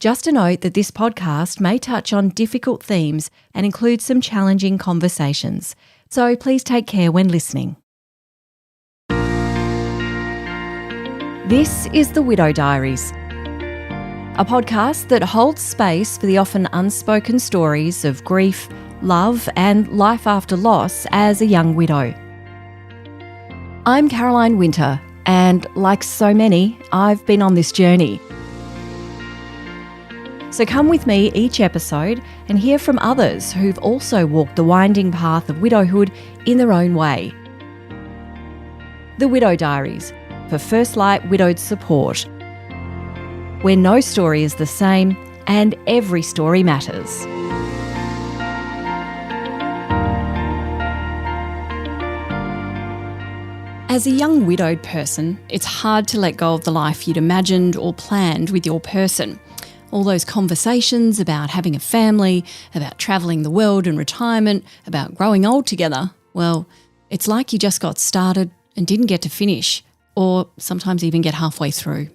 Just a note that this podcast may touch on difficult themes and include some challenging conversations, so please take care when listening. This is The Widow Diaries, a podcast that holds space for the often unspoken stories of grief, love and life after loss as a young widow. I'm Caroline Winter, and like so many, I've been on this journey. So come with me each episode and hear from others who've also walked the winding path of widowhood in their own way. The Widow Diaries, for First Light Widowed support, where no story is the same and every story matters. As a young widowed person, it's hard to let go of the life you'd imagined or planned with your person. All those conversations about having a family, about travelling the world and retirement, about growing old together, well, it's like you just got started and didn't get to finish, or sometimes even get halfway through.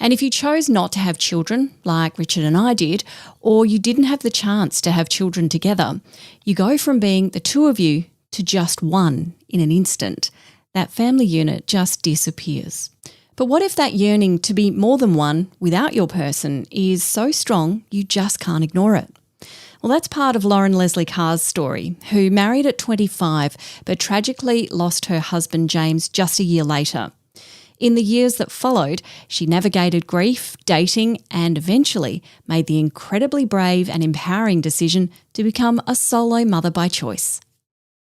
And if you chose not to have children, like Richard and I did, or you didn't have the chance to have children together, you go from being the two of you to just one in an instant. That family unit just disappears. But what if that yearning to be more than one without your person is so strong you just can't ignore it? Well, that's part of Leslie Carr's story, who married at 25 but tragically lost her husband James just a year later. In the years that followed, she navigated grief, dating, and eventually made the incredibly brave and empowering decision to become a solo mother by choice.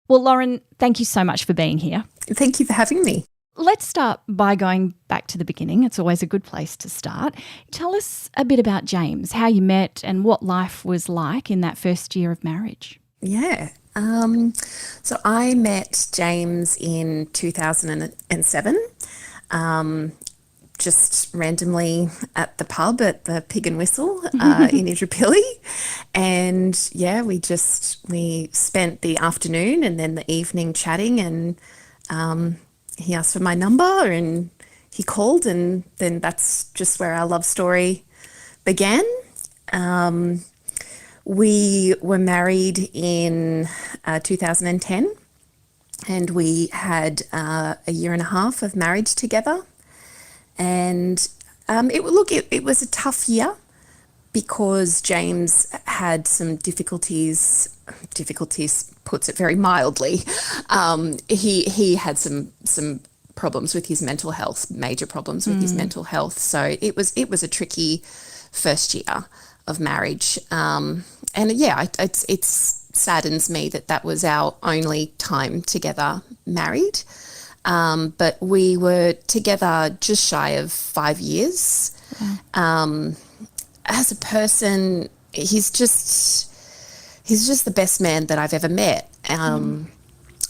Well, Lauren, thank you so much for being here. Thank you for having me. Let's start by going back to the beginning. It's always a good place to start. Tell us a bit about James, how you met and what life was like in that first year of marriage. Yeah. So I met James in 2007, just randomly at the pub at the Pig and Whistle in Indooroopilly. And yeah, we spent the afternoon and then the evening chatting, and he asked for my number and he called, and then that's just where our love story began. We were married in 2010, and we had a year and a half of marriage together. And it was a tough year because James had some difficulties puts it very mildly. He had some problems with his mental health, major problems with his mental health. So it was a tricky first year of marriage. And yeah, it saddens me that was our only time together married. But we were together just shy of 5 years. Wow. As a person, he's just the best man that I've ever met. I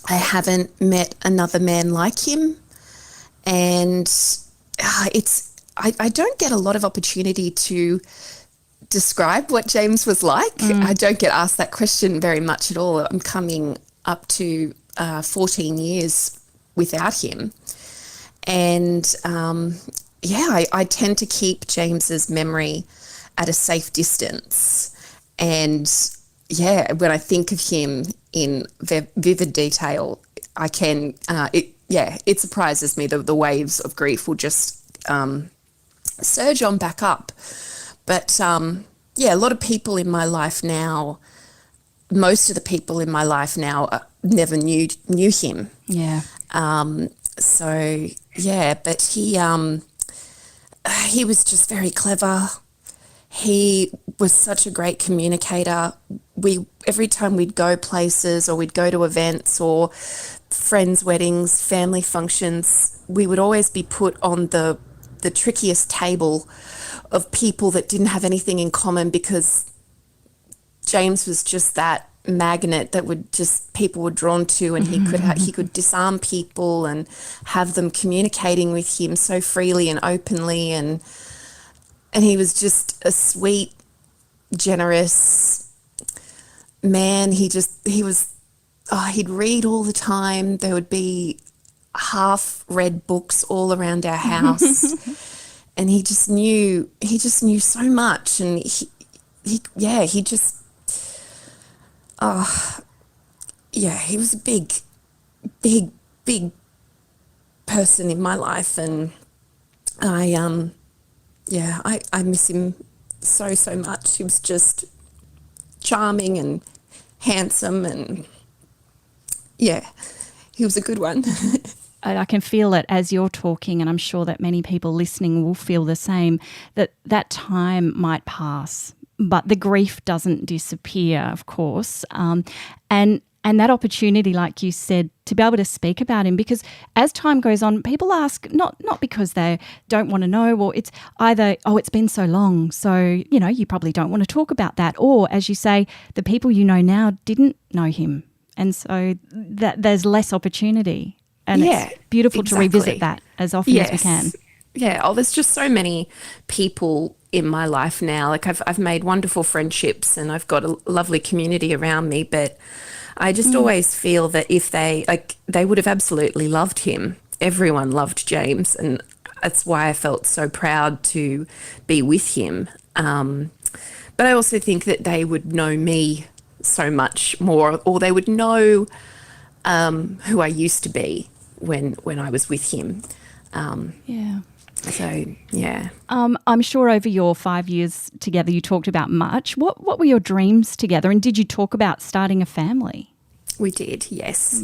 haven't met another man like him, and I don't get a lot of opportunity to describe what James was like. I don't get asked that question very much at all. I'm coming up to 14 years without him, and I tend to keep James's memory at a safe distance. And yeah, when I think of him in vivid detail, I can, it surprises me. The waves of grief will just surge on back up. But a lot of people in my life now, most of the people in my life now never knew him. Yeah. But he was just very clever. He was such a great communicator. Every time we'd go places or we'd go to events or friends' weddings, family functions, we would always be put on the trickiest table of people that didn't have anything in common, because James was just that magnet that people were drawn to, and he could disarm people and have them communicating with him so freely and openly, and he was just a sweet, generous man. He'd read all the time. There would be half read books all around our house. and he just knew so much, and he just, he was a big, big, big person in my life, and I miss him so much. He was just charming and handsome, and yeah, he was a good one. I can feel it as you're talking, and I'm sure that many people listening will feel the same, that time might pass, but the grief doesn't disappear, of course. And that opportunity, like you said, to be able to speak about him, because as time goes on, people ask, not because they don't want to know, or it's either, oh, it's been so long, so, you probably don't want to talk about that. Or, as you say, the people you know now didn't know him. And so that there's less opportunity. And it's beautiful to revisit that as often as we can. Yeah. Oh, there's just so many people in my life now. Like I've made wonderful friendships, and I've got a lovely community around me, but I just always feel that if they would have absolutely loved him. Everyone loved James, and that's why I felt so proud to be with him. But I also think that they would know me so much more, or they would know who I used to be when I was with him. So, yeah. I'm sure over your 5 years together you talked about much. What were your dreams together, and did you talk about starting a family? We did, yes.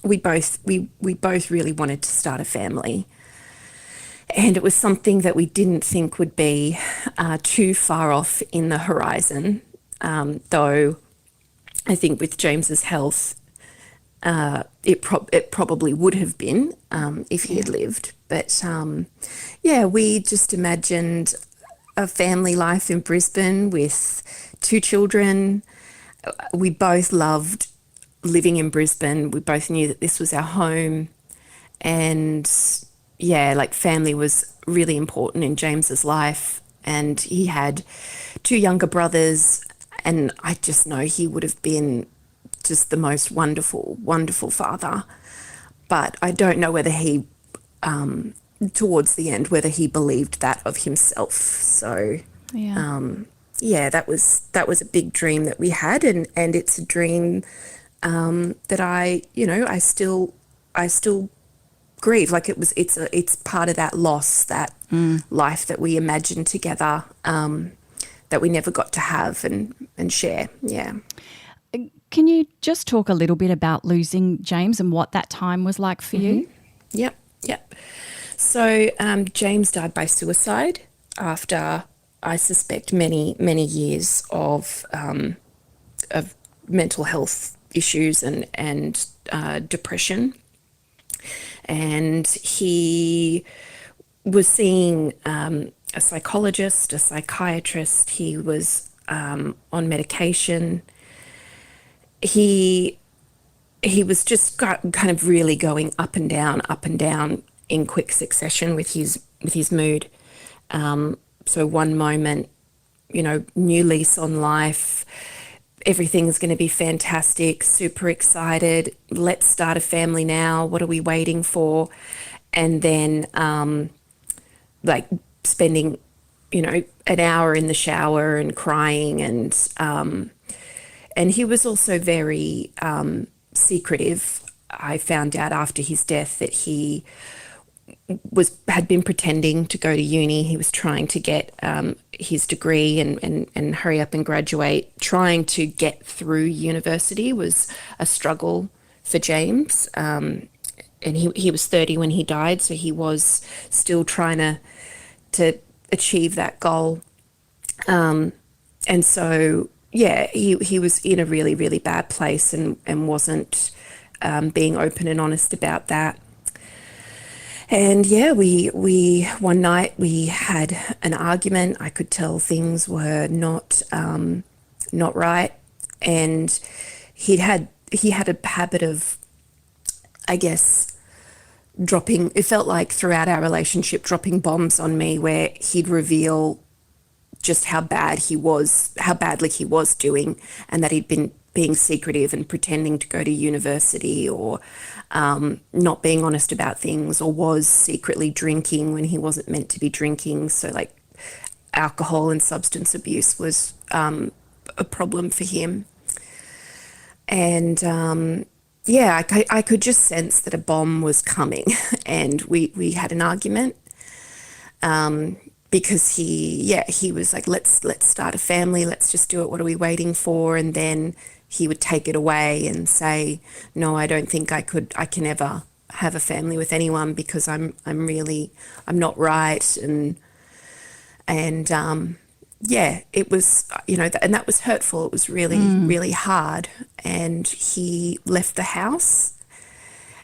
We both really wanted to start a family, and it was something that we didn't think would be too far off in the horizon, though I think with James's health, it probably would have been if he had lived. But we just imagined a family life in Brisbane with 2 children. We both loved living in Brisbane. We both knew that this was our home, and family was really important in James's life. And he had 2 younger brothers, and I just know he would have been just the most wonderful, wonderful father. But I don't know whether he, towards the end, whether he believed that of himself. So, that was a big dream that we had, and it's a dream that I still grieve. Like it's part of that loss, that life that we imagined together, that we never got to have and share. Yeah. Can you just talk a little bit about losing James and what that time was like for you? Yep. So James died by suicide after, I suspect, many, many years of mental health issues and depression. And he was seeing a psychologist, a psychiatrist. He was on medication. He was just kind of really going up and down in quick succession with his mood. So one moment, new lease on life, everything's going to be fantastic, super excited, let's start a family now, what are we waiting for? And then spending, an hour in the shower and crying, and he was also very secretive. I found out after his death that he had been pretending to go to uni. He was trying to get his degree and hurry up and graduate. Trying to get through university was a struggle for James. And he was 30 when he died, so he was still trying to achieve that goal. And so, he was in a really, really bad place and wasn't being open and honest about that. And we one night we had an argument. I could tell things were not right, and he had a habit of, I guess, dropping. It felt like throughout our relationship, dropping bombs on me, where he'd reveal just how badly he was doing, and that he'd been being secretive and pretending to go to university, or not being honest about things, or was secretly drinking when he wasn't meant to be drinking. So like alcohol and substance abuse was a problem for him. And I could just sense that a bomb was coming. And we had an argument because he was like, let's start a family, let's just do it, what are we waiting for? And then he would take it away and say, no, I don't think I can ever have a family with anyone because I'm not right. And it was, and that was hurtful. It was really, really hard. And he left the house,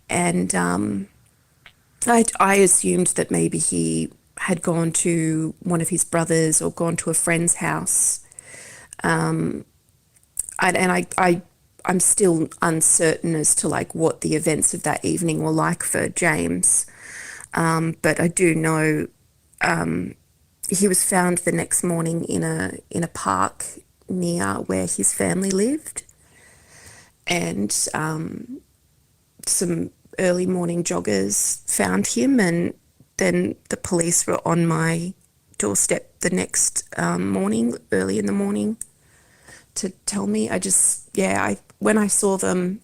and I assumed that maybe he had gone to one of his brothers or gone to a friend's house. I'm still uncertain as to like what the events of that evening were like for James. But I do know he was found the next morning in a park near where his family lived, and some early morning joggers found him, and then the police were on my doorstep the next morning, early in the morning, to tell me. When I saw them,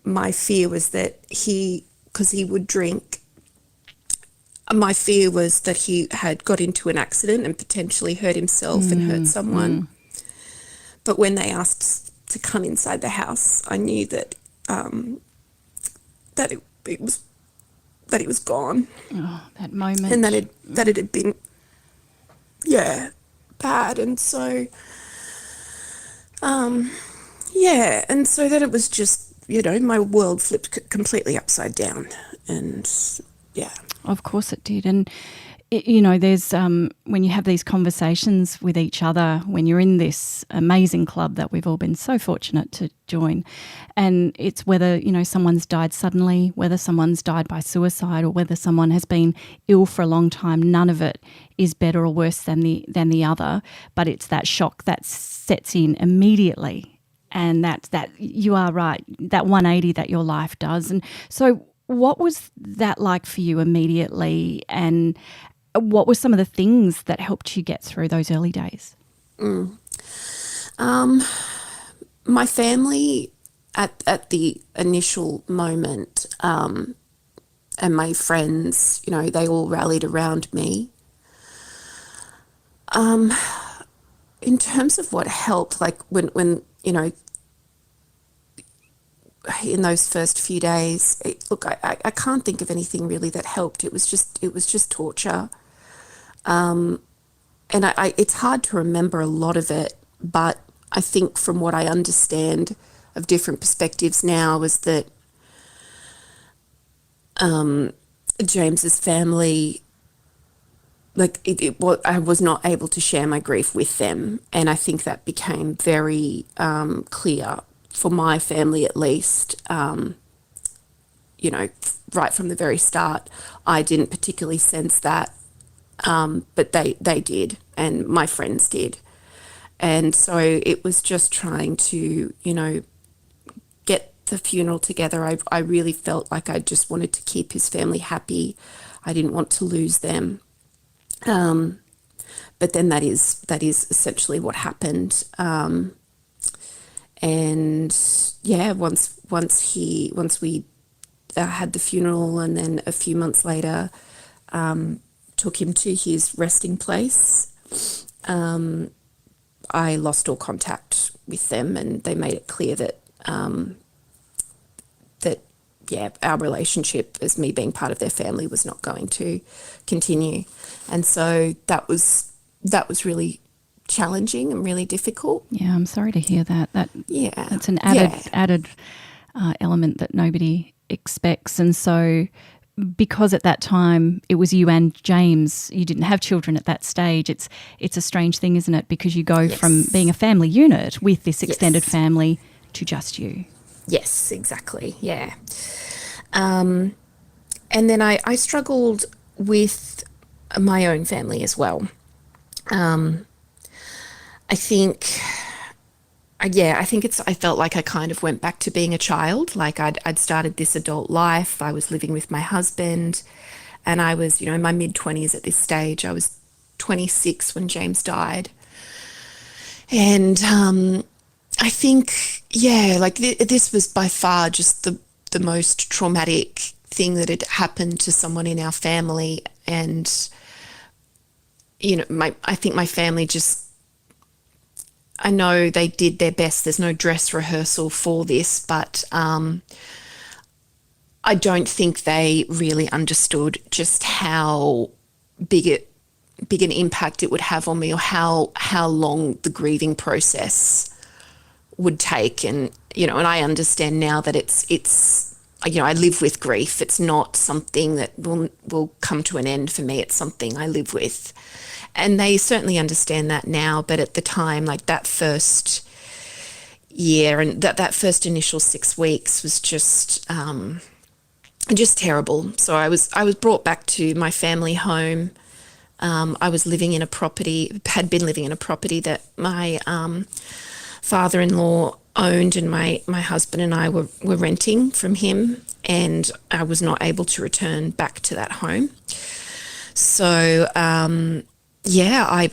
my fear was that because he would drink, my fear was that he had got into an accident and potentially hurt himself and hurt someone. But when they asked to come inside the house, I knew that it was gone. Oh, that moment. And that it had been, bad. And so, and so that it was just, my world flipped completely upside down. And, yeah. Of course it did. And, there's when you have these conversations with each other, when you're in this amazing club that we've all been so fortunate to join, and it's whether, someone's died suddenly, whether someone's died by suicide, or whether someone has been ill for a long time, none of it is better or worse than the other, but it's that shock that sets in immediately. And that you are right, that 180 that your life does. And so what was that like for you immediately, and what were some of the things that helped you get through those early days? My family at the initial moment, and my friends, they all rallied around me. In terms of what helped, like when in those first few days, I can't think of anything really that helped. It was just torture. And it's hard to remember a lot of it, but I think from what I understand of different perspectives now is that James's family, I was not able to share my grief with them, and I think that became very clear for my family, at least. Right from the very start, I didn't particularly sense that, but they did, and my friends did. And so it was just trying to, get the funeral together. I really felt like I just wanted to keep his family happy. I didn't want to lose them. But then that is essentially what happened. And yeah, once we had the funeral, and then a few months later, took him to his resting place, I lost all contact with them, and they made it clear that our relationship as me being part of their family was not going to continue. And so that was really challenging and really difficult. Yeah, I'm sorry to hear that. That's an added element that nobody expects. And so because at that time it was you and James, you didn't have children at that stage, it's a strange thing, isn't it? Because you go from being a family unit with this extended family to just you. Yes, exactly. Yeah. And then I struggled with my own family as well. I think yeah, I think I felt like I kind of went back to being a child. Like I'd started this adult life. I was living with my husband, and I was, in my mid-20s at this stage. I was 26 when James died. And I think, yeah, like this was by far just the most traumatic thing that had happened to someone in our family. And, I think my family just, I know they did their best. There's no dress rehearsal for this, but I don't think they really understood just how big an impact it would have on me, or how long the grieving process would take. And and I understand now that it's I live with grief. It's not something that will come to an end for me. It's something I live with. And they certainly understand that now, but at the time, like that first year and that first initial 6 weeks was just terrible. So I was brought back to my family home. I was living in a property, had been living in a property that my father-in-law owned, and my husband and I were renting from him, and I was not able to return back to that home. So,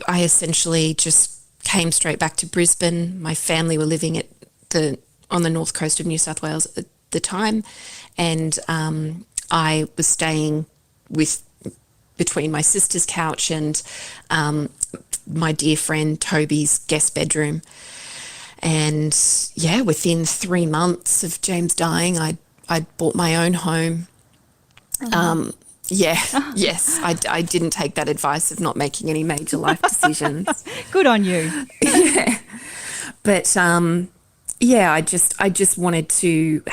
I essentially just came straight back to Brisbane. My family were living on the north coast of New South Wales at the time, and I was staying between my sister's couch and my dear friend Toby's guest bedroom. And yeah, within 3 months of James dying, I bought my own home. Yes, I didn't take that advice of not making any major life decisions. Good on you. Yeah, but I just wanted to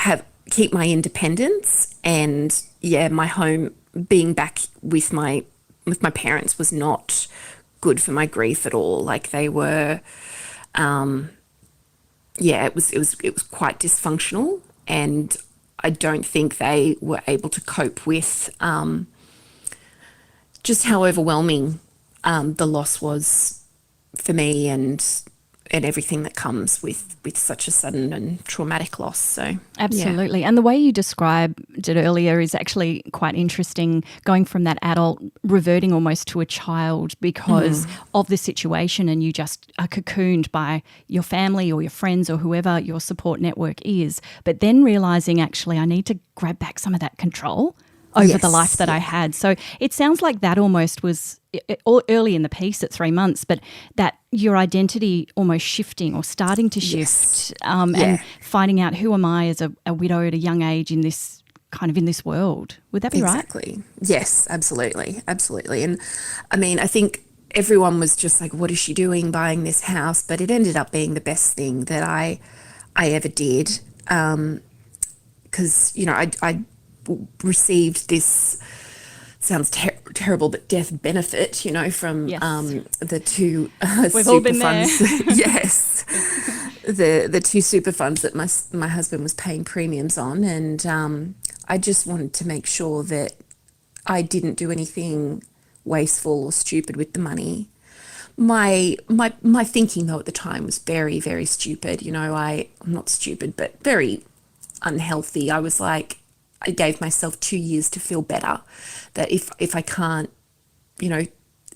keep my independence, and my home, being back with my parents was not good for my grief at all. Like they were, it was quite dysfunctional, and I don't think they were able to cope with just how overwhelming the loss was for me, and everything that comes with such a sudden and traumatic loss. So absolutely. Yeah. And the way you described it earlier is actually quite interesting, going from that adult reverting almost to a child because of the situation, and you just are cocooned by your family or your friends or whoever your support network is, but then realising actually I need to grab back some of that control over the life that I had. So it sounds like that almost was early in the piece at 3 months, but that your identity almost shifting or starting to shift, and finding out who am I as a widow at a young age in this world. Would that be right? Exactly. Yes, absolutely. Absolutely. And I mean, I think everyone was just like, what is she doing buying this house? But it ended up being the best thing that I ever did. Because, I received this, sounds terrible, but death benefit, from the two We've super all been funds. There. Yes, the two super funds that my husband was paying premiums on, and I just wanted to make sure that I didn't do anything wasteful or stupid with the money. My thinking though at the time was very, very stupid. I'm not stupid, but very unhealthy. I was like, I gave myself 2 years to feel better, that if I can't,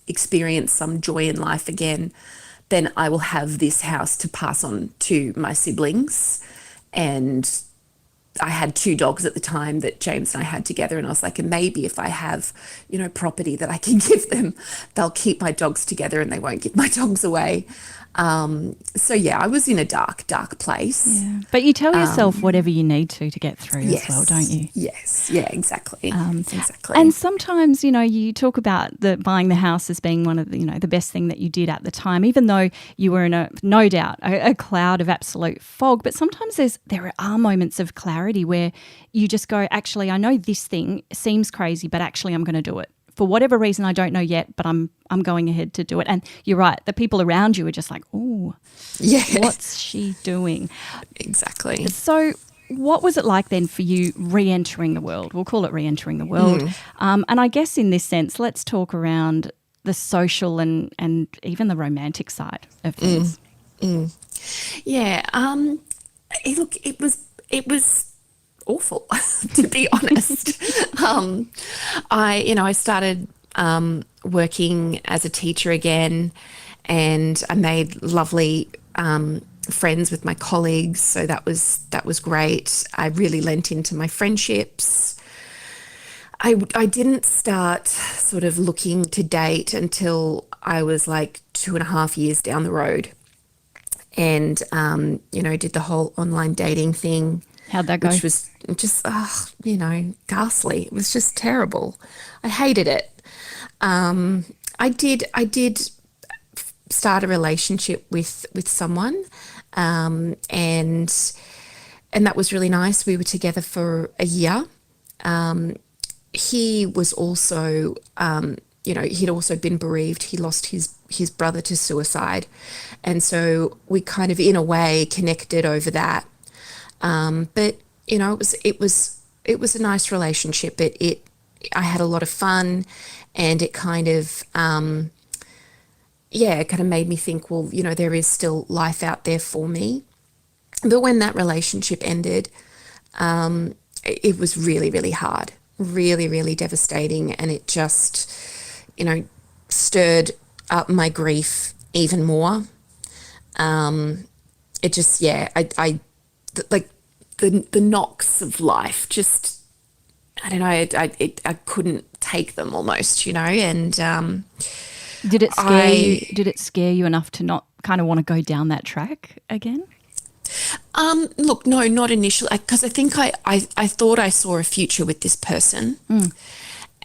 experience some joy in life again, then I will have this house to pass on to my siblings. And I had 2 dogs at the time that James and I had together, and I was like, and maybe if I have, property that I can give them, they'll keep my dogs together and they won't give my dogs away. I was in a dark place. Yeah. But you tell yourself whatever you need to get through as well, don't you? Yes. Yeah, exactly. Exactly. And sometimes, you talk about buying the house as being one of the, the best thing that you did at the time, even though you were in no doubt, a cloud of absolute fog. But sometimes there are moments of clarity where you just go, actually, I know this thing seems crazy, but actually I'm going to do it. For whatever reason, I don't know yet, but I'm going ahead to do it. And you're right, the people around you are just like, oh, what's she doing? Exactly. So what was it like then for you re-entering the world? We'll call it re-entering the world. And I guess in this sense, let's talk around the social and even the romantic side of things. Yeah. Look, it was awful, to be honest. I started working as a teacher again, and I made lovely friends with my colleagues. So that was great. I really lent into my friendships. I didn't start sort of looking to date until I was like 2.5 years down the road, and did the whole online dating thing, How'd that go? which was just ghastly. It was just terrible. I hated it. I did start a relationship with someone, and that was really nice. We were together for a year. He was also, he'd also been bereaved. He lost his brother to suicide, and so we kind of, in a way, connected over that. But it was a nice relationship. I had a lot of fun, and it kind of it kind of made me think, well, there is still life out there for me. But when that relationship ended, it was really, really hard, really, really devastating. And it just, stirred up my grief even more. It just, like the knocks of life, just, I don't know, I couldn't take them almost, and Did it scare you? Did it scare you enough to not kind of want to go down that track again? Look, no, not initially, because I think I thought I saw a future with this person.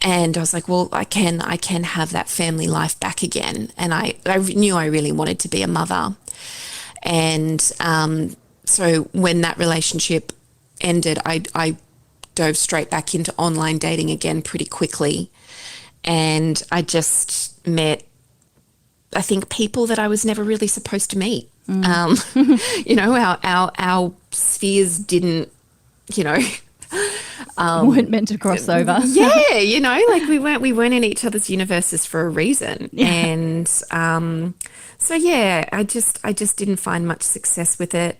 And I was like, well, I can have that family life back again. And I knew I really wanted to be a mother. And so when that relationship ended, I dove straight back into online dating again pretty quickly. And I just met, I think, people that I was never really supposed to meet. Our spheres didn't, Weren't meant to cross over. Yeah, like we weren't in each other's universes for a reason. Yeah. And so yeah, I just didn't find much success with it.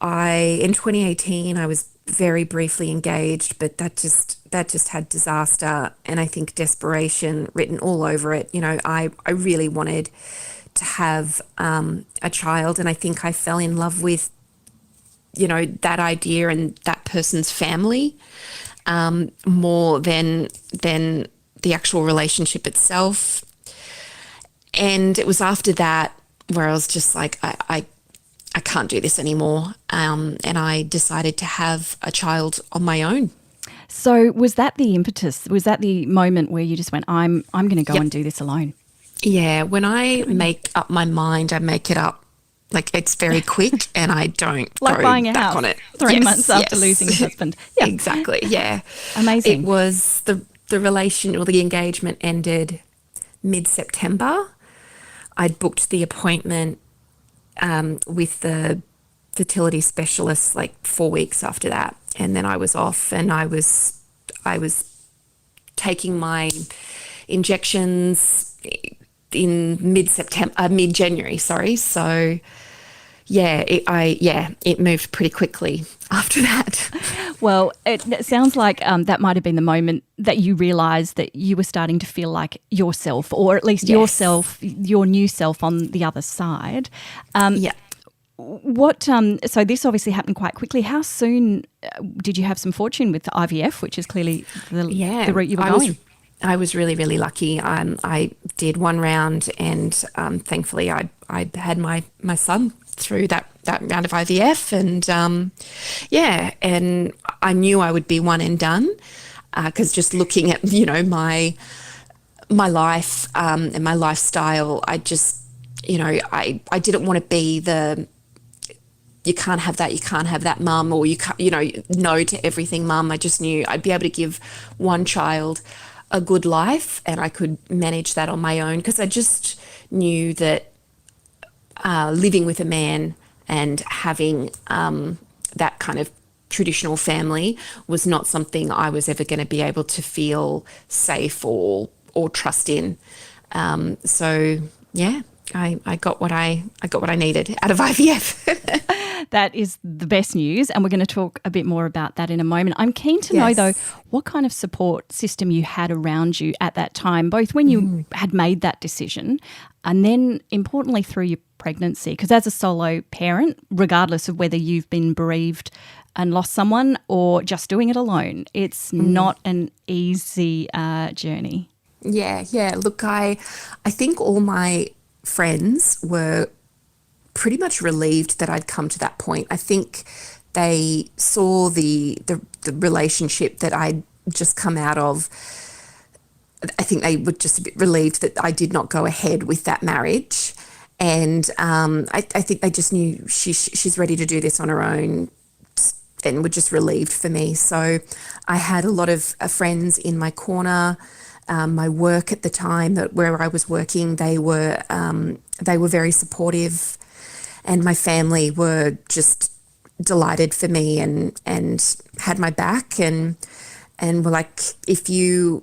In 2018 I was very briefly engaged, but that just had disaster, and I think desperation written all over it. I really wanted to have a child, and I think I fell in love with that idea and that person's family more than the actual relationship itself. And it was after that where I was just like, I can't do this anymore, and I decided to have a child on my own. So was that the impetus? Was that the moment where you just went, I'm going to go Yep. and do this alone? Yeah, when I make up my mind, I make it up. Like, it's very quick, and I don't Like go buying a back house on it. 3 months after losing your husband. Yeah. Exactly, yeah. Amazing. It was the relation, or the engagement ended mid-September. I'd booked the appointment with the fertility specialist like 4 weeks after that, and then I was off, and I was taking my injections in mid-January, sorry. So yeah, it moved pretty quickly after that. Well, it sounds like that might have been the moment that you realised that you were starting to feel like yourself, or at least Yes. yourself, your new self on the other side. Yeah. So this obviously happened quite quickly. How soon did you have some fortune with the IVF, which is clearly the route you were going? I was really, really lucky. I did one round, and thankfully I had my son through that round of IVF, and and I knew I would be one and done, because just looking at my life and my lifestyle, I just I didn't want to be the you can't have that mum, or you can't, no to everything mum. I just knew I'd be able to give one child a good life, and I could manage that on my own, because I just knew that living with a man and having that kind of traditional family was not something I was ever going to be able to feel safe or trust in. So yeah, I got what I needed out of IVF. That is the best news, and we're going to talk a bit more about that in a moment. I'm keen to know, though, what kind of support system you had around you at that time, both when you had made that decision and then, importantly, through your pregnancy. Because as a solo parent, regardless of whether you've been bereaved and lost someone or just doing it alone, it's not an easy journey. Yeah. Look, I think all my friends were pretty much relieved that I'd come to that point. I think they saw the relationship that I'd just come out of. I think they were just a bit relieved that I did not go ahead with that marriage. And I think they just knew she's ready to do this on her own, and were just relieved for me. So I had a lot of friends in my corner. My work at the time, where I was working, they were very supportive, and my family were just delighted for me and had my back and were like, if you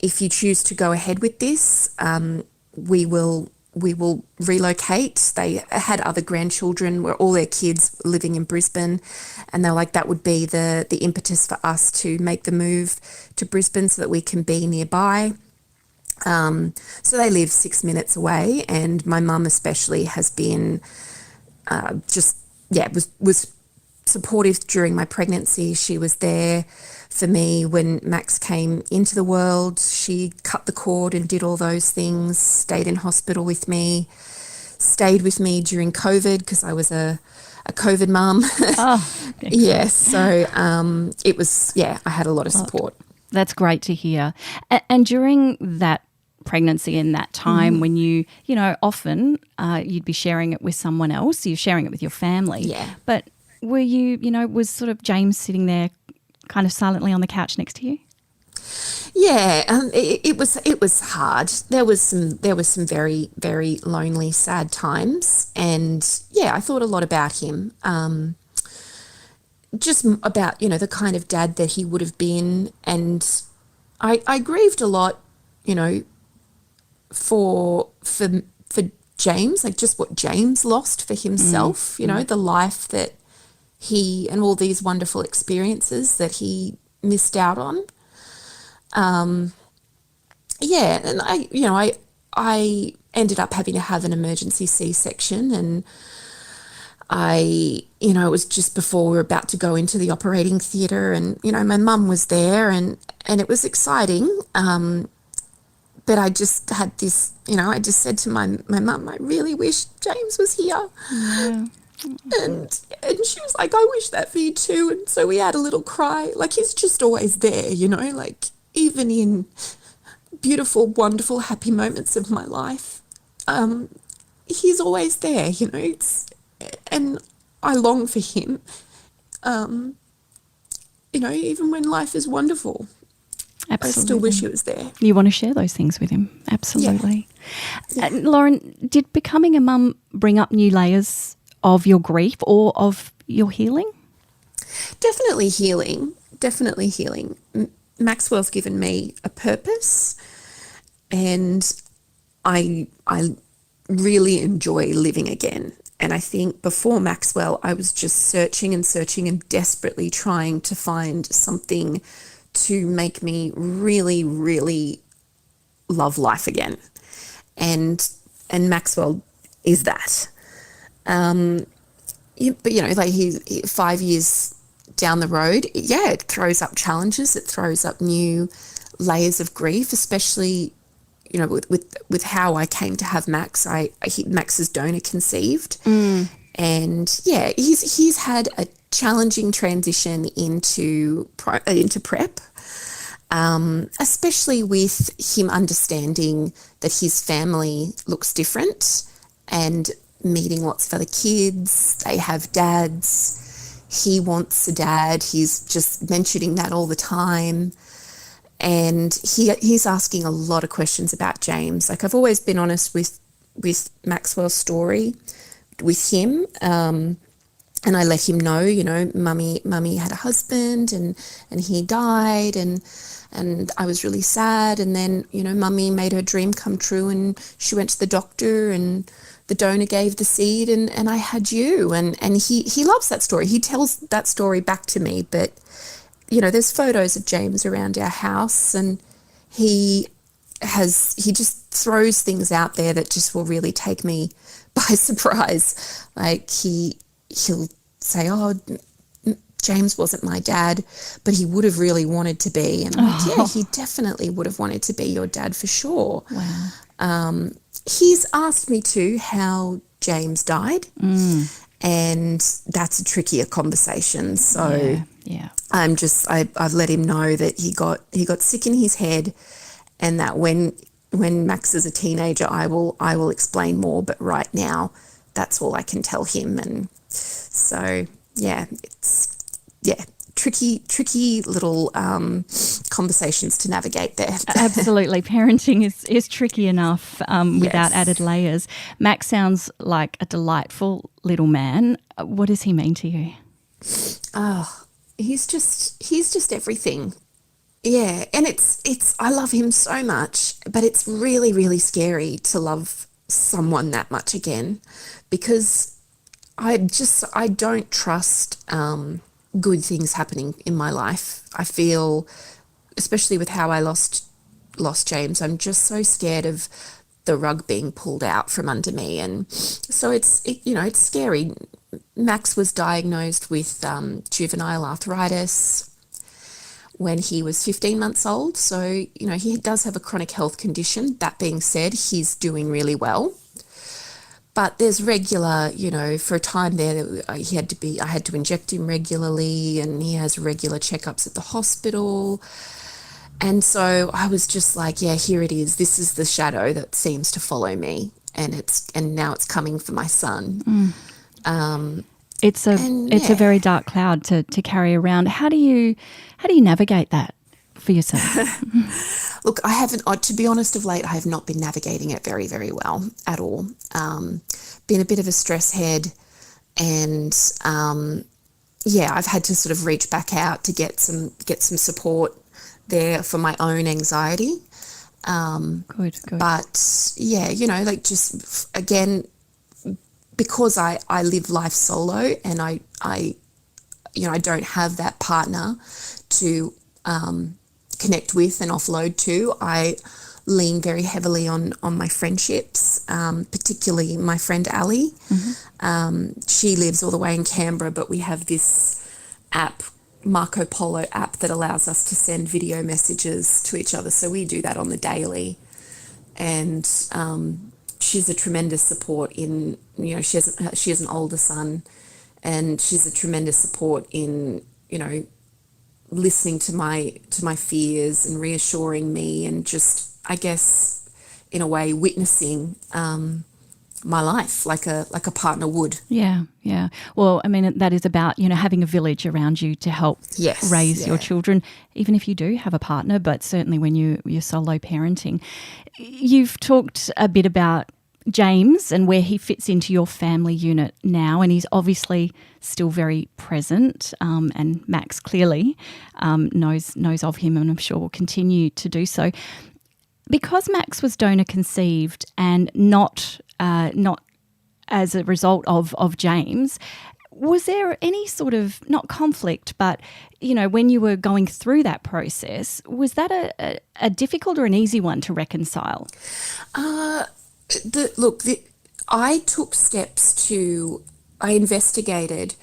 choose to go ahead with this, we will relocate. They had other grandchildren, were all their kids living in Brisbane, and they're like, that would be the impetus for us to make the move to Brisbane so that we can be nearby. So they live 6 minutes away, and my mum especially has been was supportive during my pregnancy. She was there for me when Max came into the world. She cut the cord and did all those things, stayed in hospital with me, stayed with me during COVID because I was a COVID mum. Oh, yes. So it was, I had a lot of support. That's great to hear. And during that pregnancy and that time when you often you'd be sharing it with someone else, you're sharing it with your family. Yeah. But were you, was sort of James sitting there kind of silently on the couch next to you? Yeah, it was hard. There was some very, very lonely, sad times, and I thought a lot about him. Just about the kind of dad that he would have been, and I grieved a lot, for James, like just what James lost for himself. The life that he and all these wonderful experiences that he missed out on. And I ended up having to have an emergency C-section, and it was just before we were about to go into the operating theatre, and, my mum was there, and it was exciting. But I just had this, I just said to my mum, I really wish James was here. Yeah. And she was like, I wish that for you too. And so we had a little cry. Like, he's just always there, like even in beautiful, wonderful, happy moments of my life, he's always there, and I long for him, even when life is wonderful. Absolutely. I still wish he was there. You want to share those things with him. Absolutely. Yeah. Lauren, did becoming a mum bring up new layers of your grief or of your healing? Definitely healing. Maxwell's given me a purpose, and I really enjoy living again. And I think before Maxwell, I was just searching and desperately trying to find something to make me really, really love life again. And Maxwell is that. But, like he's 5 years down the road, it throws up challenges. It throws up new layers of grief, especially, with how I came to have Max. Max is donor conceived. And he's had a challenging transition into prep, especially with him understanding that his family looks different and meeting lots of other kids. They have dads. He wants a dad. He's just mentioning that all the time. And he's asking a lot of questions about James. Like, I've always been honest with Maxwell's story with him. and I let him know, mummy had a husband and he died, and I was really sad. And then, mummy made her dream come true, and she went to the doctor, and the donor gave the seed, and I had you. And he loves that story. He tells that story back to me. But, there's photos of James around our house, and he just throws things out there that just will really take me by surprise. Like he'll say, "Oh, James wasn't my dad, but he would have really wanted to be." And I'm like, yeah, he definitely would have wanted to be your dad for sure. Wow. He's asked me too how James died, and that's a trickier conversation. So yeah. I've let him know that he got sick in his head, and that when Max is a teenager, I will explain more. But right now, that's all I can tell him. And so it's tricky little conversations to navigate there. Absolutely. Parenting is tricky enough without Yes. added layers. Max sounds like a delightful little man. What does he mean to you? Oh, he's just everything. Yeah, and it's I love him so much, but it's really, really scary to love someone that much again, because I don't trust good things happening in my life. I feel, especially with how I lost James, I'm just so scared of the rug being pulled out from under me. And so it's scary. Max was diagnosed with juvenile arthritis when he was 15 months old. So, he does have a chronic health condition. That being said, he's doing really well. But there's regular, for a time there, I had to inject him regularly, and he has regular checkups at the hospital. And so I was just like, yeah, here it is. This is the shadow that seems to follow me, and now it's coming for my son. It's a very dark cloud to carry around. How do you navigate that for yourself? Look, I haven't, to be honest, of late, I have not been navigating it very, very well at all. Been a bit of a stress head, and I've had to sort of reach back out to get some support there for my own anxiety. Good. But just again, because I live life solo, and I don't have that partner to connect with and offload to, I lean very heavily on my friendships, particularly my friend Ali. She lives all the way in Canberra, but we have this app, Marco Polo app, that allows us to send video messages to each other. So we do that on the daily. And she's a tremendous support in, she has an older son, and she's a tremendous support in, listening to my fears and reassuring me, and just, I guess, in a way, witnessing my life like a partner would. Yeah. Well, I mean, that is about, having a village around you to help raise your children, even if you do have a partner, but certainly when you're solo parenting. You've talked a bit about James and where he fits into your family unit now, and he's obviously still very present, and Max clearly knows of him, and I'm sure will continue to do so. Because Max was donor conceived and not as a result of James, was there any sort of, not conflict, but, when you were going through that process, was that a difficult or an easy one to reconcile? I took steps I investigated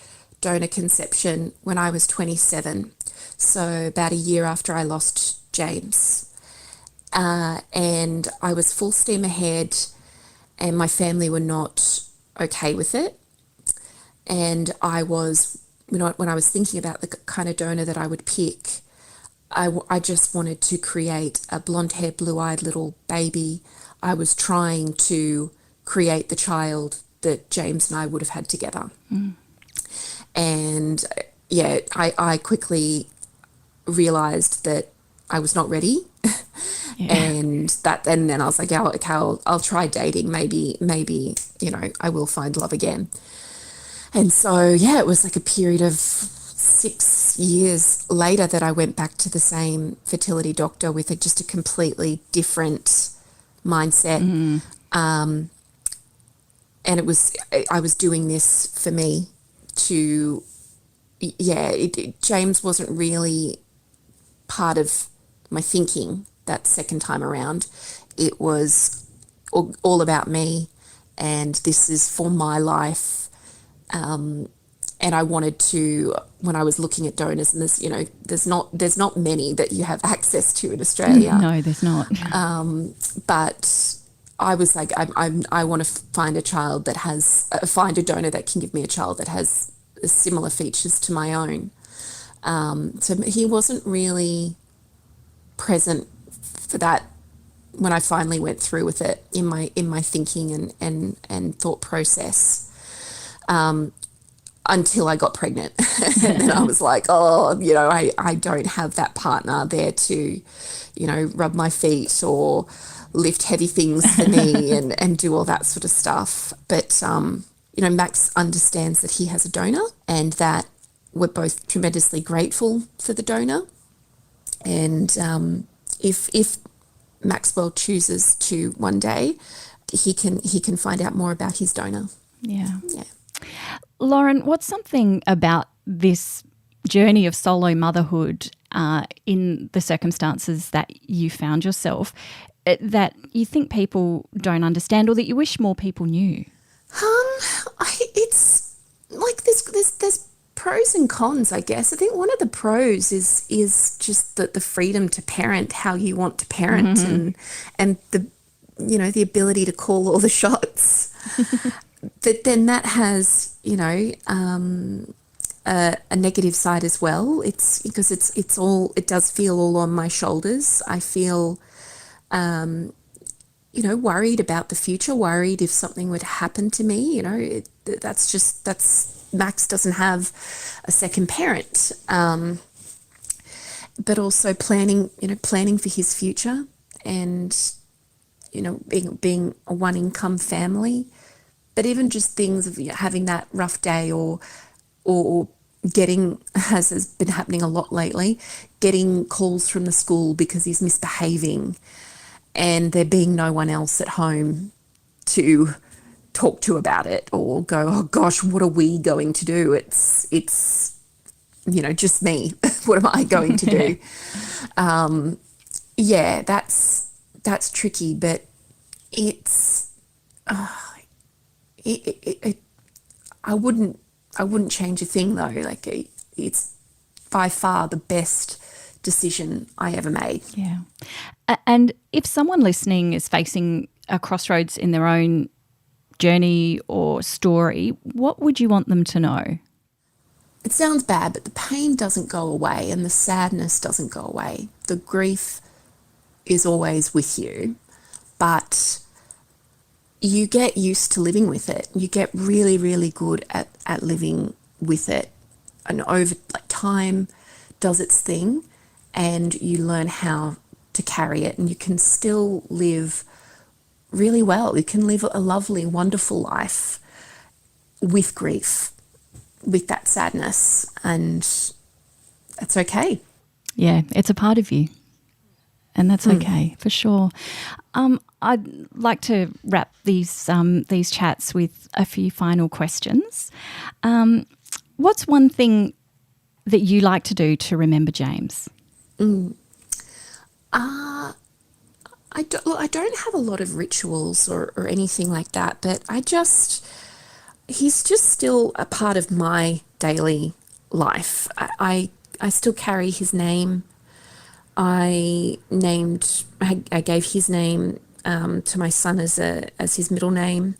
donor conception when I was 27, so about a year after I lost James. And I was full steam ahead, and my family were not okay with it. And I was, when I was thinking about the kind of donor that I would pick, I just wanted to create a blonde-haired, blue-eyed little baby. I was trying to create the child that James and I would have had together. And I quickly realised that I was not ready. And then I was like, I'll try dating. Maybe, I will find love again. And so, yeah, it was like a period of 6 years later that I went back to the same fertility doctor with just a completely different mindset. And I was doing this for me to, James wasn't really part of my thinking that second time around. It was all about me, and this is for my life. And I wanted to, when I was looking at donors, and there's not many that you have access to in Australia. No, there's not. But I was like, I want to find find a donor that can give me a child that has similar features to my own. So he wasn't really present for that when I finally went through with it in my thinking and thought process. Until I got pregnant. And then I was like, I don't have that partner there to, rub my feet or lift heavy things for me and do all that sort of stuff. But, Max understands that he has a donor and that we're both tremendously grateful for the donor. And if Maxwell chooses to one day, he can find out more about his donor. Yeah. Yeah. Lauren, what's something about this journey of solo motherhood in the circumstances that you found yourself that you think people don't understand or that you wish more people knew? It's like there's pros and cons, I guess. I think one of the pros is just the freedom to parent how you want to parent, and the ability to call all the shots. But then that has, a negative side as well. It's because it does feel all on my shoulders. I feel, worried about the future, worried if something would happen to me. Max doesn't have a second parent. But also planning for his future and, being a one income family. But even just things of having that rough day or getting, as has been happening a lot lately, getting calls from the school because he's misbehaving and there being no one else at home to talk to about it or go, oh gosh, what are we going to do? It's just me. What am I going to do? That's tricky, but it's... I wouldn't change a thing though. Like it's by far the best decision I ever made. Yeah. And if someone listening is facing a crossroads in their own journey or story, what would you want them to know? It sounds bad, but the pain doesn't go away and the sadness doesn't go away. The grief is always with you, but you get used to living with it. You get really, really good at living with it. And over time does its thing and you learn how to carry it and you can still live really well. You can live a lovely, wonderful life with grief, with that sadness, and that's okay. Yeah, it's a part of you. And that's okay, for sure. I'd like to wrap these chats with a few final questions. What's one thing that you like to do to remember James? I don't have a lot of rituals or anything like that, but he's just still a part of my daily life. I still carry his name. I gave his name to my son as his middle name.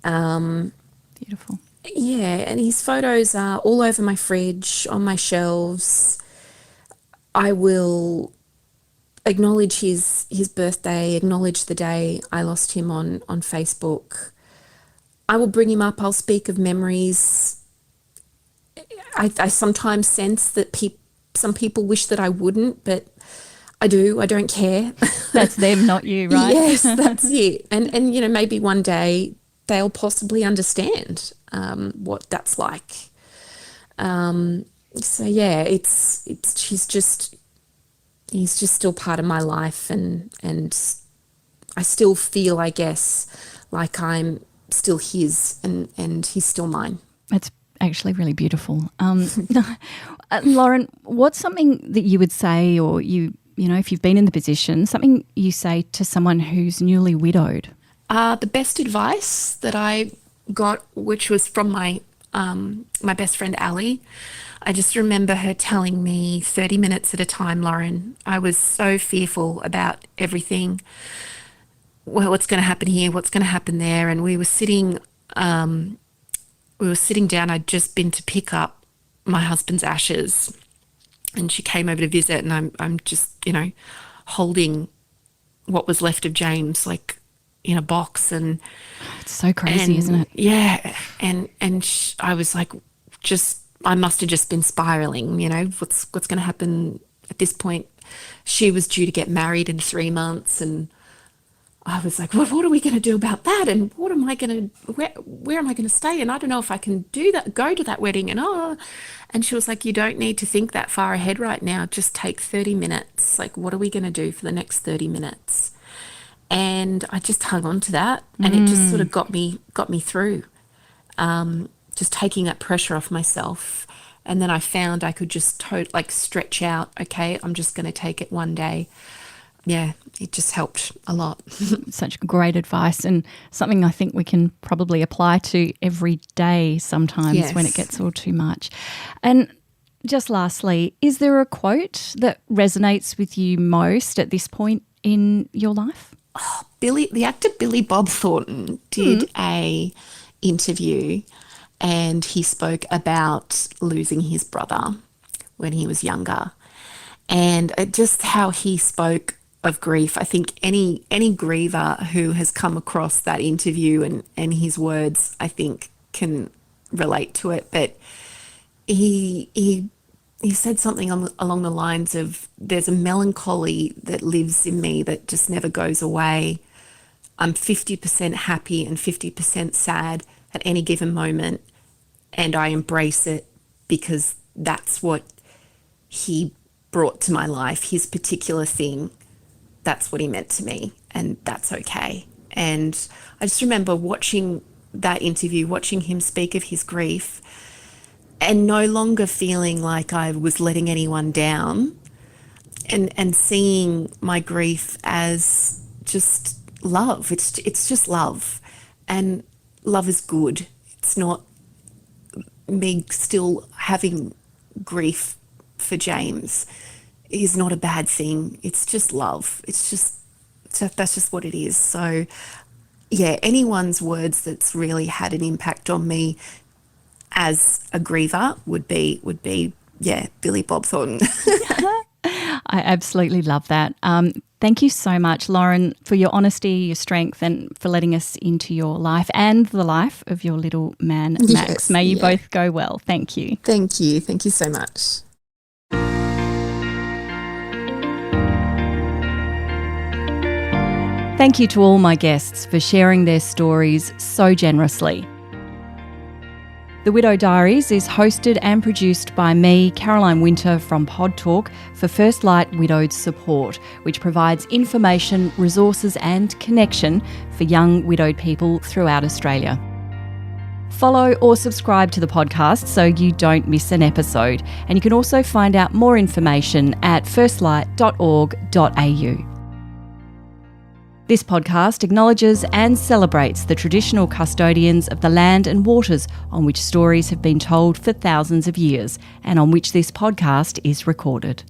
Beautiful. Yeah, and his photos are all over my fridge, on my shelves. I will acknowledge his birthday, acknowledge the day I lost him on Facebook. I will bring him up. I'll speak of memories. I sometimes sense that some people wish that I wouldn't, but I do. I don't care. That's them, not you, right? Yes, that's it. And maybe one day they'll possibly understand. what that's like. So yeah, he's just still part of my life, and I still feel, I guess, like I'm still his, and he's still mine. That's actually really beautiful. Lauren, what's something that you would say, or you know, if you've been in the position, something you say to someone who's newly widowed? The best advice that I got, which was from my best friend Ali, I just remember her telling me 30 minutes at a time, Lauren. I was so fearful about everything. Well, what's going to happen here? What's going to happen there? And we were sitting down. I'd just been to pick up my husband's ashes, and she came over to visit, and I'm just, you know, holding what was left of James, like in a box, and it's so crazy, isn't it? Yeah, and I was like, I must have just been spiraling. You know, what's going to happen at this point? She was due to get married in 3 months, and I was like, well, what are we going to do about that? And what am I going to, where am I going to stay? And I don't know if I can do that, go to that wedding. And she was like, you don't need to think that far ahead right now. Just take 30 minutes. Like, what are we going to do for the next 30 minutes? And I just hung on to that, and it just sort of got me through, just taking that pressure off myself. And then I found I could just stretch out. Okay, I'm just going to take it one day. Yeah, it just helped a lot. Such great advice, and something I think we can probably apply to every day sometimes when it gets all too much. And just lastly, is there a quote that resonates with you most at this point in your life? The actor Billy Bob Thornton did a interview, and he spoke about losing his brother when he was younger, and just how he spoke of grief. I think any griever who has come across that interview and his words, I think, can relate to it. But he said something along the lines of, there's a melancholy that lives in me that just never goes away. I'm 50% happy and 50% sad at any given moment, and I embrace it because that's what he brought to my life, his particular thing. That's what he meant to me, and that's okay. And I just remember watching that interview, watching him speak of his grief, and no longer feeling like I was letting anyone down, and seeing my grief as just love. It's just love, and love is good. It's not me still having grief for James is not a bad thing. It's just love. That's just what it is. So yeah, anyone's words that's really had an impact on me as a griever would be Billy Bob Thornton. I absolutely love that. Thank you so much, Lauren, for your honesty, your strength, and for letting us into your life and the life of your little man, Max. Yes, May you both go well. Thank you. Thank you. Thank you so much. Thank you to all my guests for sharing their stories so generously. The Widow Diaries is hosted and produced by me, Caroline Winter from Pod Talk, for First Light Widowed Support, which provides information, resources and connection for young widowed people throughout Australia. Follow or subscribe to the podcast so you don't miss an episode, and you can also find out more information at firstlight.org.au. This podcast acknowledges and celebrates the traditional custodians of the land and waters on which stories have been told for thousands of years and on which this podcast is recorded.